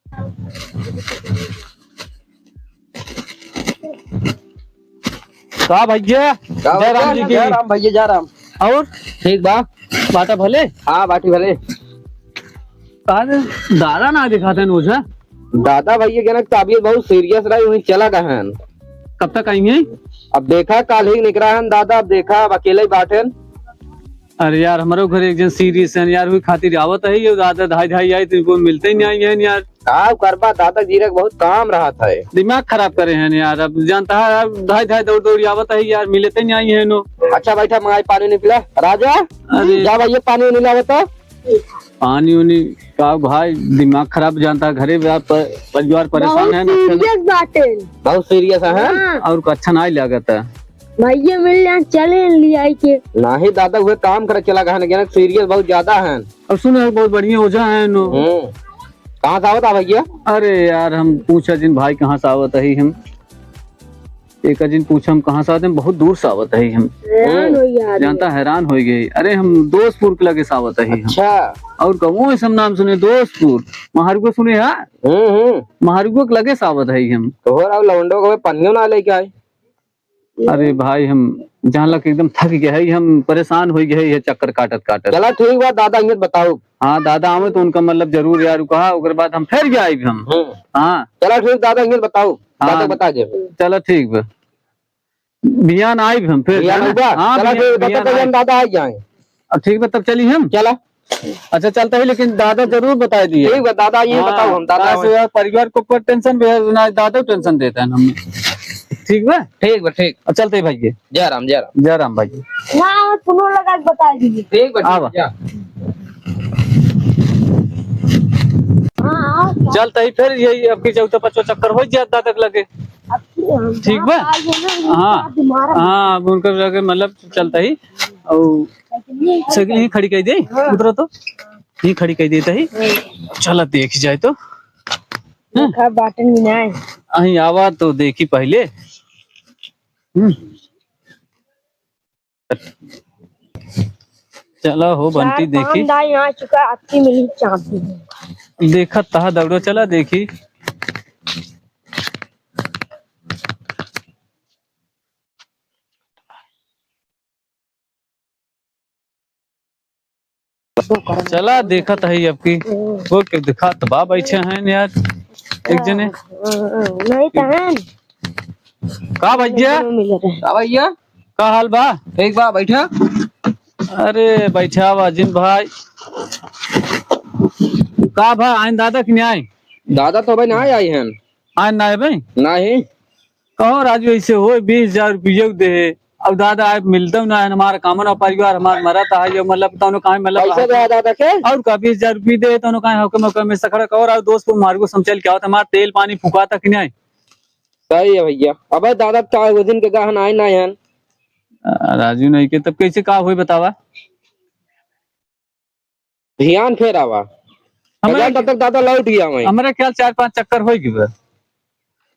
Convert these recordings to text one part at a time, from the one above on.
का भैया जय राम जी की। जय राम भैया जय राम। और ठीक बा बाटा भले। हाँ बाटी भले। दादा ना दिखाते मुझे। दादा भैया के ना तबीयत बहुत सीरियस रही, वहीं चला गए। कब तक आएंगे? अब देखा कल ही निकला है दादा, अब देखा अब अकेले ही बैठे। अरे यार हमारे घर एक जन सीरियस है यार, हुई खातिर आवत है ये दादा ढाई ढाई आई तो मिलते ही नहीं आई है यार। का करबा दादा जीरे बहुत काम रहा था, दिमाग खराब करे हैं यार। अब जानता है यार ढाई ढाई दौड़ दौड़ी आवत है यार, मिलते ही नहीं आई है नो। अच्छा बैठा मंगाई पानी नहीं पिला राजा। अरे जा भैया पानी नहीं लावे तो। पानी उनी का भाई दिमाग खराब, जानता है घरे परिवार परेशान है बहुत सीरियस है और अच्छा नहीं लागत है भैया मिल चले लिया के नहीं दादा हुए काम करे चला गया, सीरियस बहुत ज्यादा है। और सुनो बहुत बढ़िया ओझा है नो। कहाँ से आवत भैया? अरे यार हम पूछा जिन भाई कहाँ से आवत है, हम एक दिन पूछा हम कहाँ से आते हैं, बहुत दूर से आवत है हम। जानता हैरान हो गई। अरे हम दोस्तपुर के लगे से आवत है। अच्छा और कहूँ सब नाम सुने दोस्तपुर महारुगो सुने है। महारुगो के लगे से आवत है हम। तो हो रहा लवंडो को पनियो ना लेके आए। अरे भाई हम जहाँ लग एकदम थक गए है, हम परेशान हो गए है चक्कर काटत काटत। चला ठीक बात दादा इंगे बताओ। हाँ दादा आवे तो उनका मतलब जरूर यार कहा, उसके बाद हम फिर गए हम। हाँ चला ठीक दादा इंगे बताओ। दादा बता दे। चलो ठीक बा बियान आए हम फिर। हाँ दादा आ जाए। अब ठीक बा तब चली हम। चला अच्छा चलता है लेकिन दादा जरूर बता दिए। ठीक है दादा ये बताओ हम दादा से यार परिवार को ऊपर टेंशन दादा टेंशन देता है हमें। ठीक बा ठीक चलते भैया। जय राम जय राम जय राम भाई। हाँ सुनो लगा बता दीजिए। ठीक चलते ही फिर यही आपकी चौथा पचवा चक्कर हो जाए दादा के लगे। ठीक बा हाँ अब उनका लगे मतलब चलता ही और साइकिल ही खड़ी कर दे उधर तो ही खड़ी कर देता ही। चला देख जाए तो बाटन में ना अही आवा तो देखी पहले। चला हो बंटी देखी यहाँ चुका आपकी मिली चाँदी देखा तहा दौड़ो चला देखी। चला देखा है आपकी वो क्या दिखा तो बाप अच्छा है यार एक जने नहीं तहन का भैया भैया का हाल बा? ठीक बा बैठा। अरे बैठा बा जिन भाई का भाई आइन दादा की नहीं आई? दादा तो भाई नहीं आई हैं। आइन ना भाई नहीं कहो राजू ऐसे हो 20,000 रुपये दे अब दादा आप मिलता ना हमारा कामन और परिवार हमारा मरा था ये मतलब तो कहाँ मतलब दादा के और का 20,000 रुपये दे तो कहाँ में सखड़ा और दोस्त को मार्गो समझल क्या होता हमारा तेल पानी फुका था कि नहीं। सही है भैया। अब दादा चाहे दिन के गहन आए ना हैं राजू नहीं के तब कैसे का हुई बतावा ध्यान फेर आवा तब तक दादा लौट गया मैं। हमारे ख्याल 4-5 चक्कर हो गए।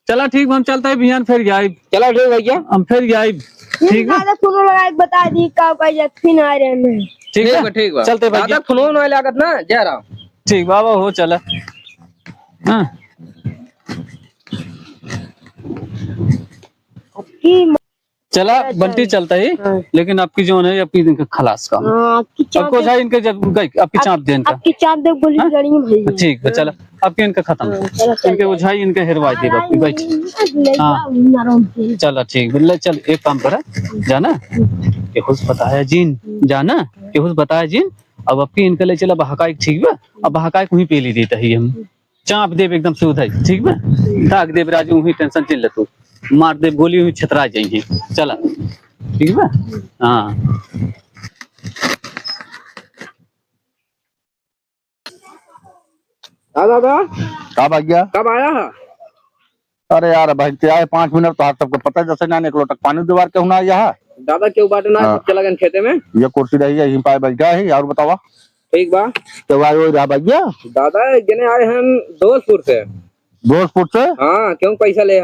चला ठीक हम चलते हैं बिहान फिर जाए। चलो ठीक भैया हम फिर जाए। ठीक है सुनो लगा बता दी का फिर आ रहे हैं। ठीक है चलते दादा फोन नहीं लागत ना जय राम। ठीक बाबा हो चला। हाँ चला बंटी चलता है लेकिन आपकी जो है आपकी खलास का आपको जाए इनके आपकी चाँप दे आपकी चाँप दे बोली गाड़ी में भाई। ठीक है चला आपके इनका खत्म इनके उझाई इनके हिरवाई दे आपकी बैठ। हाँ चला ठीक है चल एक काम करा जाना केहुस बताया जीन जाना केहुस बताया जीन अब आपकी इनका ले चला बहकाई ठीक है। अब बहकाई को ही पे ली देता है हम चाँप देव एकदम से उधाई ठीक है। दाग देव राजू हुई टेंशन चिल ले तू मार दे गोली हुई छतरा जाएंगे चला ठीक है। हाँ दादा का भैया कब आया है? अरे यार भाई ते आए 5 मिनट तो आप सबको पता है जैसे ना एक लोटक पानी दीवार के होना यहाँ दादा क्यों बाटे ना चला गए खेते में ये कुर्सी रही है यहीं पाए बैठ गया है और बतावा ठीक बा तो आए हो रहा भैया दादा जने आए हम दोस्तपुर से। दोस्तपुर से? हाँ क्यों पैसा ले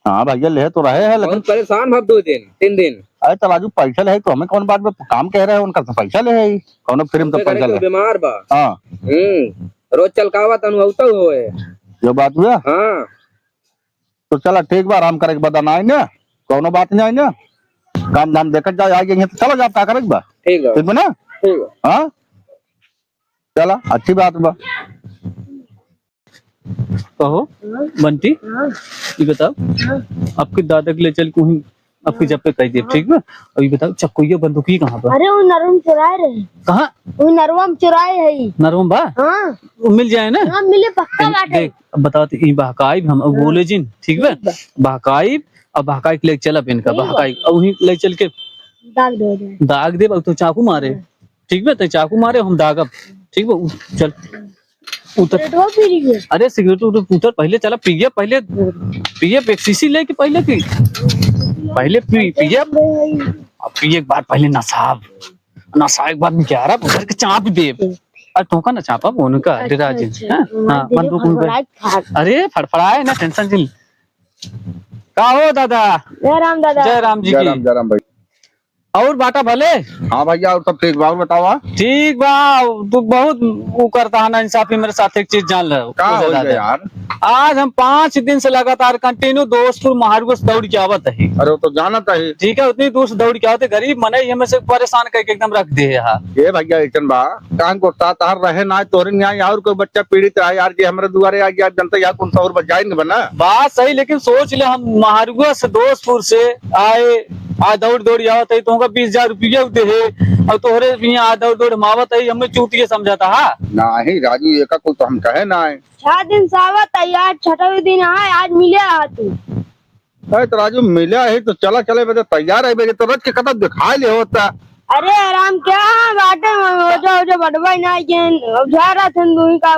हाँ भैया ले तो रहे हैं लेकिन परेशान भब 2 दिन 3 दिन। अरे तो राजू पैसा ले तो हमें कौन बात में काम कह रहे हैं उनका तो पैसा ले कौन फ्री में तो पैसा ले बीमार बा। हाँ रोज चल कावा तनु औता हो है। ये बात हुआ हाँ तो चला ठीक बा आराम करे के बदन आए ना कोनो बात नहीं आई ना काम धाम देखत जाए आगे तो चलो जाओ का करे बा ठीक है ठीक बा ना ठीक है। हाँ चला अच्छी बात बा कहो बंटी ये बताओ आपके दादा के ले चल को ही आपकी जब पे कह दिए ठीक है। और ये बताओ चक्कुइया बंदूकी कहाँ पर अरे वो नरम चुराए रहे, कहाँ वो नरवा में चुराए है। नरम बा हाँ वो मिल जाए ना। हाँ मिले पक्का बाटे। देख अब बताओ तो बहकाई हम अब बोले जिन ठीक है बहकाई अब बहकाई ले चल अब इनका बहकाई और वहीं ले चल के दाग दे दे। दाग दे अब तो चाकू मारे ठीक है तो चाकू मारे हम दागब ठीक है। चल उतर सिगरेट वो पी लीजिए। अरे सिगरेट उतर पहले चला पिए पहले पिए एक्सीसी लेके पहले की पहले पिए अब पिए एक बार पहले नसाब नशा एक बार में क्या रहा उधर के चाप दे अरे तुमका ना चापा बोन का राज हाँ बंदूक अरे फड़फड़ाए ना टेंशन चिल का हो दादा जय राम दादा। जय राम जी की जय राम भाई और बाटा भले हाँ भैया और सब ठीक बा और बताओ ठीक बा तू बहुत वो करता है ना इंसाफी मेरे साथ एक चीज जान लो क्या हो गया यार आज हम 5 दिन से लगातार कंटिन्यू दोस्तपुर महारगो से दौड़ के आवत है अरे वो तो जाना चाहिए ठीक है उतनी दूर से दौड़ के आवते गरीब मने हमें से परेशान करके एकदम रख दे यहाँ ये भैया ऐसन बा कान को साथ हार रहे ना तोरे न्याय और कोई बच्चा पीड़ित है यार जी हमारे दुआरे आ गया जनता यार कौन सा और बच जाएंगे बना बात सही लेकिन सोच ले हम महारगो से दोस्तपुर से आए आज दौड़ दौड़ आवत है तो 20,000 रुपया दे है और तोहरे यहाँ दौड़ दौड़ मावत है हमें चूतिए समझाता है नहीं राजू ये का कोई तो हम कहे ना है 6 दिन से आवत है यार, 6वें दिन आए आज मिले आ तू। अरे तो राजू मिला है तो चला चले बेटे तैयार है बेटे तो रच के कदम दिखाई ले होता अरे आराम क्या बाटे हो जो बढ़वाई ना के अब जा रहा था तू ही का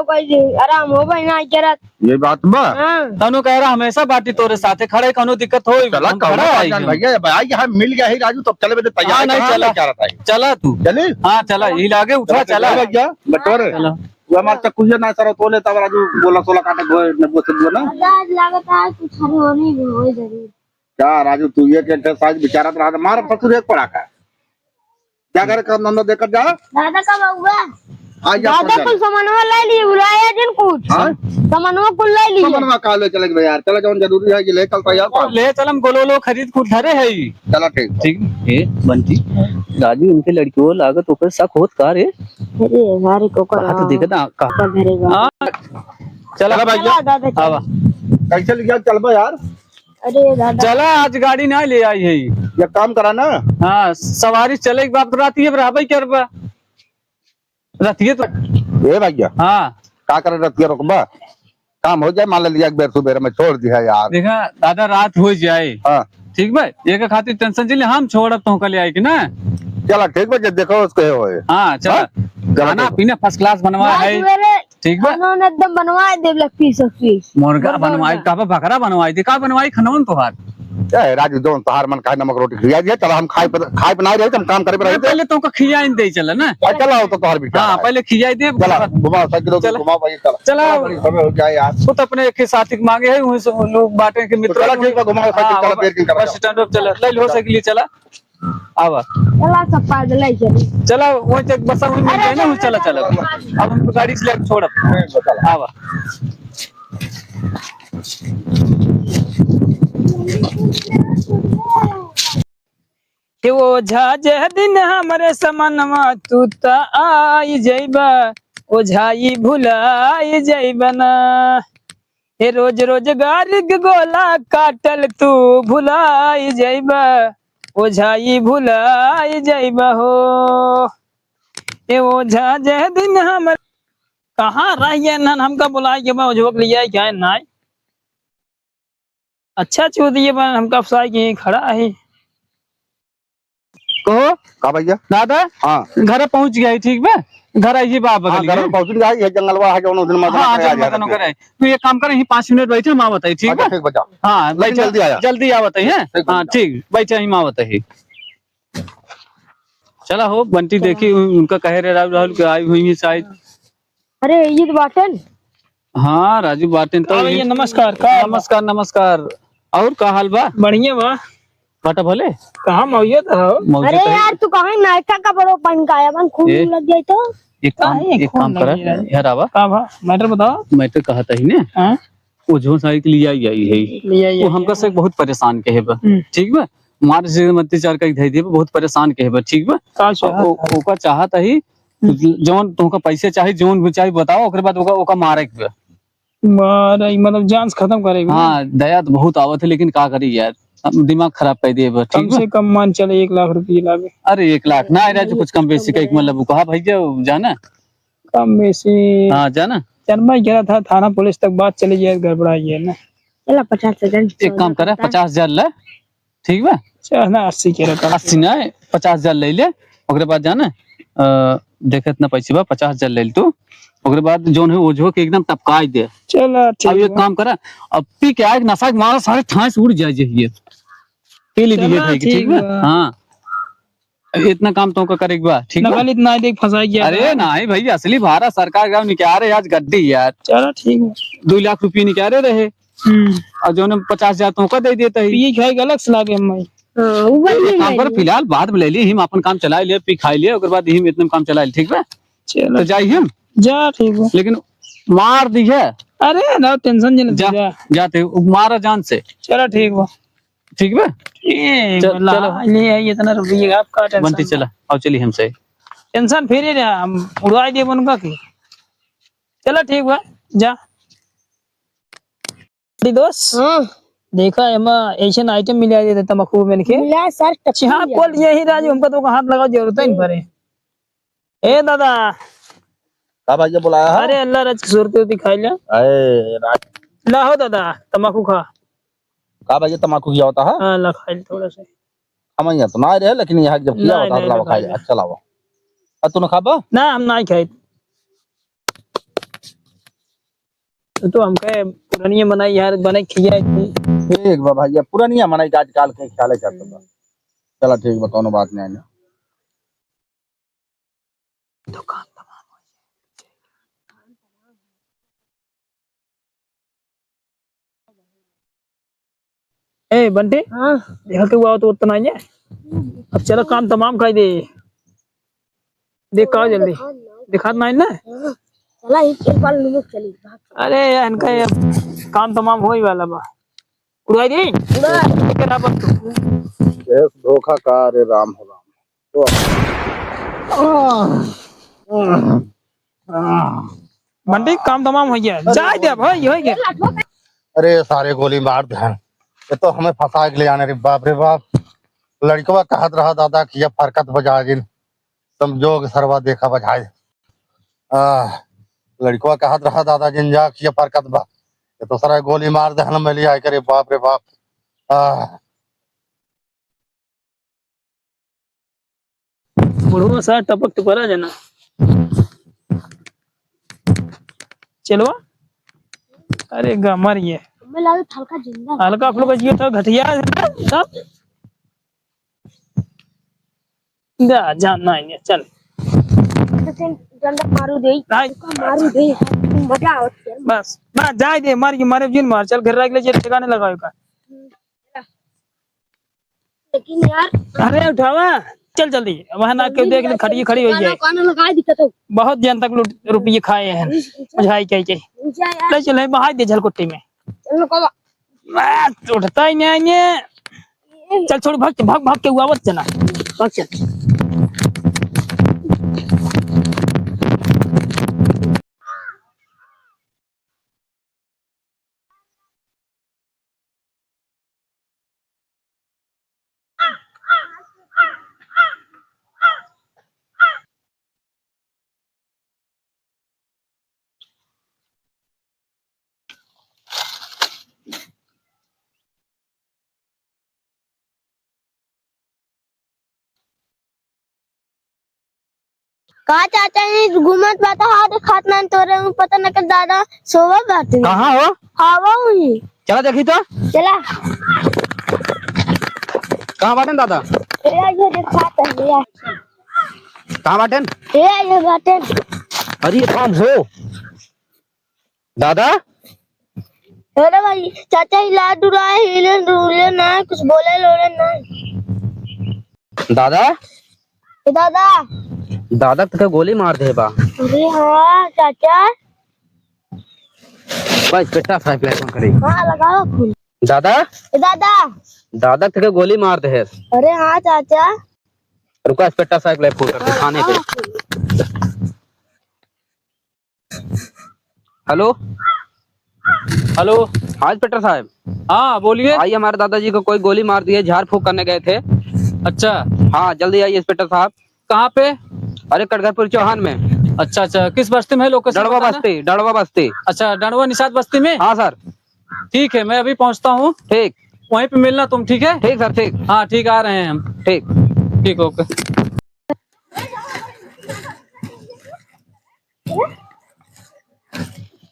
आराम हो भाई ना के रात। ये बात बा हां तनु कह रहा हमेशा बाटी तोरे साथे खड़े कोनो दिक्कत हो चला भैया भाई यहाँ मिल गया है राजू तब चले बेटे तैयार नहीं चला क्या रहता है चला तू चले हाँ चला ये लागे उठा चला भैया बटोरे चला वो हमारे चक्कुया ना सर तोले तब राजू बोला सोला काटे नब्बो से दो ना आज लागत है कुछ होने हो जरूर। क्या राजू तू ये के साज बेचारा रहा मार फसुर एक पड़ा का क्या करे कर नंदा देकर जा दादा कब आऊंगा? आज जा दादा कुल सामानवा ले लिए बुलाया जिन कुछ हां सामानवा कुल ले लिए मनवा काले चले गए यार चले जाओ जरूरी है कि ले कल तैयार और ले चलम गोलो खरीद खुद धरे है ही चला ठीक ठीक ए बंटी राजू उनके लड़कियों लागत ऊपर शक होत का रे अरे सारे को कर तो देखा ना का धरेगा। हाँ चला चला दादा आवा कैसे लिया चल बा यार अरे दादा चला आज गाड़ी ना ले आई है ये काम करा ना हाँ सवारी चले एक बाप राती है रहबे करबा राती तो ए भैया हाँ का करे रतिया रुकबा काम हो जाए मान लिया एक बेर सुबह में छोड़ दिया यार देखा दादा रात हो जाए हाँ ठीक भाई ये के खातिर टेंशन चले हम छोड़ब तो कल आई कि ना चला ठीक बा देखो उसको होए हाँ चला खाना पीना फर्स्ट क्लास बनवा है ठीक बा उन्होंने एकदम बनवा दे पीस मुर्गा बनवाई का बकरा बनवाई थी का बनवाई खनवन तोहार क्या है राजू दोन तोहार मन खाए नमक रोटी खिया दिया चला हम खाए बनाए रहे हम काम करे रहे पहले तो खियाई दे चला ना चला तो तोहार भी हाँ पहले खियाई दे चला घुमाओ साइकिल चला। घुमाओ भाई चला चला समय हो जाए यार खुद अपने एक साथी के मांगे है वहीं से उन लोग बांटे के मित्र चला ठीक बा घुमाओ साइकिल चला पेड़ की बस स्टैंड पर चला ले लो साइकिल चला आवा चला सब पैदल ही चले। चला वो तक बस वहीं मिल जाए ना वहीं चला चला अब उनको गाड़ी से लेकर छोड़ चला आवा कि वो झाजे दिन हमरे समनवा तू त आई जइबा ओ झाई भुलाई जइबा ना हे रोज रोजगार के गोला काटल तू भुलाई जइबा ओ झाई भुलाई जइबा हो ए वो झाजे दिन हमरे कहाँ रहिए नन हमका बुलाए के बा झोक लिया क्या नाय अच्छा चूदिए बन हमका फसाई के खड़ा है कहो का भैया दादा हाँ घर पहुंच गया है ठीक बा घर आइए बा हाँ बगल घर में पहुंच गया ये जंगलवा है जो दिन में हाँ चल मैं तनो करे तू ये काम कर 5 मिनट बैठे हम आवत है ठीक बा ठीक बचा हाँ लेकिन जल्दी आया। जल्दी आवत है ठीक हाँ ठीक बैठे हम आवत है चला हो बंटी देखी उनका कहे रहे राहुल के आई हुई है शायद अरे ये तो बाटन हाँ राजू बाटेन तो भैया नमस्कार नमस्कार नमस्कार और का हाल बा बढ़िया बा बाटा भले कहाँ मौजूद हो मौजूद अरे है यार तू कहाँ नायका का बड़ो पहन का आया बन खून ए? लग गई तो एक काम करा यार आवा का भा मैटर बताओ। मैं तो कहता ही ने हाँ वो जो साइकिल लिया आई है लिया वो हमका से बहुत परेशान के है बा ठीक बा मार से मत्ती चार का धई दे बहुत परेशान के है बा ठीक बा का चाह ओका चाहत ही जौन तुमका पैसे चाहे जौन भी चाहे बताओ ओकरे बाद ओका ओका मारे के बा। मारा मतलब जान खत्म करेगा। हाँ दया तो बहुत आवत है लेकिन का करी यार अब दिमाग खराब कर दिए बा कम ठीक बा। से कम मान चले 1 लाख रुपये लागे। अरे 1 लाख ना रहा तो कुछ कम बेसी का एक मतलब कहा भैया जाना कम बेसी हाँ जाना जन्मा ही कह था थाना पुलिस तक बात चली जाए गड़बड़ाई है ना। चला 50,000 एक काम करा 50,000 ले ठीक बा चल ना 80 कह रहा 80 ना 50,000 ले ले ओकरे बाद जाना देखे इतना पैसे बा 50,000 ले तू ओकरे बाद जोन है वो जो के एकदम टपकाई दे। चल अब ठीक एक काम करा अब पी के आए नशा के मारा सारे ठास उड़ जाए ये पी ली दिए चला भाई ठीक ठीक बा बा। हाँ इतना काम तो करे बा ठीक बा। नकल इतना देख फंसाई गया। अरे नहीं भैया असली भारत सरकार का निकाल रहे आज गड्डी यार चलो ठीक है। 2 लाख रुपये निकाले रहे और जो 50,000 तो का दे देता है ये खाई अलग से लागे हम हां वो एक काम कर फिलहाल बाद में ले ली हम अपन काम चला लिए पी खाई लिए ओकर बाद हम इतना काम चला लिए ठीक बा चलो तो जाइए हम जा ठीक है। लेकिन मार दी है अरे ना टेंशन जन जा जा जाते मारा जान से चलो ठीक बा ठीक बा चलो ले आई इतना रुपये आपका बनती टेंशन चला और चली हमसे टेंशन फिर ही रहा हम उड़वा दिए उनका की। चलो ठीक बा जा दोस्त हां देखा एमा एशियन आइटम मिला देता तम्बाकू में के मिला सर टच्ची हाँ बोल यही राजू हमको तो हाथ लगाओ जरूरत ही नहीं पड़े। ए दादा का भैया बुलाया है? अरे अल्लाह रज सूरत दिखाई ले अरे राज ला हो दादा तम्बाकू खा। का भैया तम्बाकू किया होता है हाँ ला खाई थोड़ा सा हम यहाँ तो ना रहे लेकिन यहाँ जब किया नहीं, होता नहीं, तो लावा लगाई खाई नहीं। अच्छा लावा और तूने खाबा ना हम ना खाई तो हम कहे पुरानी बनाई यार बने खिया ठीक बा भैया पूरा नहीं है मनाई आज काल के ख्याल है करता था चला ठीक बा कोनो बात नहीं है दुकान ए बंटी हां देखा के हुआ तो उतना ही है। अब चलो काम तमाम कर दे देख का जल्दी दिखा नहीं ना। चला एक बार लुक चली अरे इनका ये काम तमाम हो ही वाला बा उड़ाई दे केरा पर तू एक धोखा का रे राम हो राम बंटी काम तमाम हो गया जाए दे भाई हो गया। अरे सारे गोली मार दे ये तो हमें फंसा के ले आने रे बाप लड़कवा कहत रहा दादा कि ये फरकत बजा जिन समझो कि सरवा देखा बजाए लड़कवा कहत रहा दादा जिन जा कि ये फरकत बा ये तो सारा गोली मार दे हम मिली आए करे बाप रे बाप बुढ़वा सा टपक टुकरा जाना चलो अरे गमर ये मैं लागे हल्का जिंदा हल्का फुल्का जियो तो घटिया है ना सब जा जाना है चल जंदा मारू दे राज मारू दे मजा आवत है बस ना जाए दे मार के मारे जिन मार चल घर रख ले जे ठिकाने लगाओ का। लेकिन यार अरे उठावा चल जल्दी वहां ना के देख ले खड़ी खड़ी हो जाए कान लगा दिक्कत हो बहुत जन तक रुपये खाए हैं बुझाई कह के ऊंचा यार ले चले बहा दे झलकुट्टी में चलो कबा मैं उठता ही नहीं है चल छोड़ भाग भाग भाग के हुआ चला भाग चल का चाचा ही घूमत बाता हाथ खात ना तोरे में पता न कर दादा सोवा बात कहाँ हो हावा हुई चला देखी तो चला कहाँ बाटन दादा तेरा ये दिखाता है यार कहाँ बाटन तेरा ये बातें अरे काम हो दादा अरे भाई चाचा हिला डुरा हिले डुले ना कुछ बोले लोले ना दादा दादा दादा तक गोली मार दे बा अरे हाँ चाचा। बस बेटा साहब ले फोन करे। हाँ लगाओ फोन। दादा ए दादा। दादा तेरे गोली मार दे है। अरे हाँ चाचा। रुको इंस्पेक्टर साहब ले फोन करते थाने पे। Hello hello. हाँ इंस्पेक्टर साहब। हाँ बोलिए। आइए हमारे दादाजी को कोई गोली मार दी है, झाड़ फूक करने गए थे। अच्छा हाँ जल्दी आइए इंस्पेक्टर साहब। कहाँ पे? अरे कटघरपुर चौहान में। अच्छा अच्छा, किस बस्ती में है लोकेशन डड़वा बताना? बस्ती, डड़वा बस्ती। अच्छा, डंडवा निषाद बस्ती में। हाँ सर। ठीक है, मैं अभी पहुंचता हूँ, ठीक वहीं पे मिलना तुम, ठीक है? ठीक सर ठीक। हाँ ठीक, आ रहे हैं हम। ठीक। ठीक, ओके।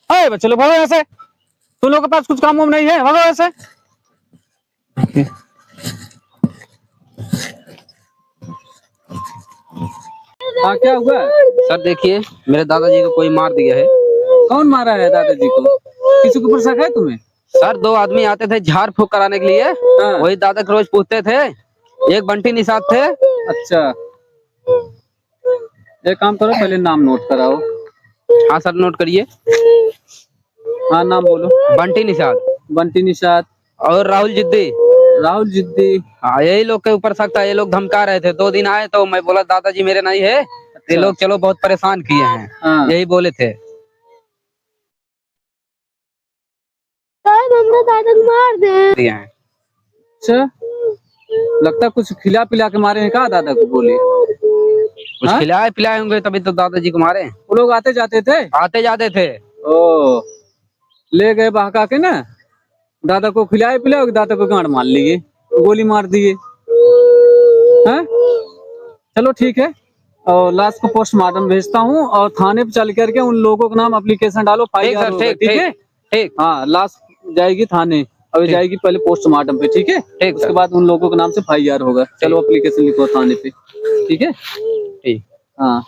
अरे बच्चे लोग भागो यहाँ से, तुम लोगों के पास कुछ काम वाम नहीं है, भागो यहाँ से। हाँ क्या हुआ? सर देखिए मेरे दादाजी को कोई मार दिया है। कौन मारा है दादाजी को? किसी के ऊपर शक है तुम्हें? सर 2 आदमी आते थे झाड़ फूक कराने के लिए। हाँ। वही दादा को रोज पूछते थे। एक बंटी निषाद थे। अच्छा, एक काम करो, पहले नाम नोट कराओ। हाँ सर नोट करिए। हाँ नाम बोलो। बंटी निषाद बंटी निषाद और राहुल जिद्दी। राहुल जिद्दी। हाँ यही लोग के ऊपर शक था। ये लोग धमका रहे थे। 2 दिन आए तो मैं बोला दादाजी मेरे नहीं है। ये लोग चलो बहुत परेशान किए हैं। हाँ। यही बोले थे। हमरा दादा को मार दे। दिए हैं। अच्छा, लगता है कुछ खिला पिला के मारे हैं का दादा को गोली? कुछ हाँ? खिलाए पिलाए होंगे तभी तो दादाजी को मारे। वो लोग आते जाते थे? आते जाते थे। ओ, ले गए बहका के ना, दादा को खिलाए पिलाए, दादा को गांड मार लिए, गोली मार दिए। हैं? चलो ठीक है, और लाश को पोस्टमार्टम भेजता हूँ और थाने पे चल करके उन लोगों का नाम एप्लीकेशन डालो, ठीक फाइल सर ठीक ठीक है? ठीक हाँ, लाश जाएगी थाने, अभी जाएगी पहले पोस्टमार्टम पे, ठीक है? ठीक उसके सर। बाद उन लोगों के नाम से FIR होगा। चलो एप्लीकेशन लिखो थाने पे, ठीक है? ठीक। हाँ।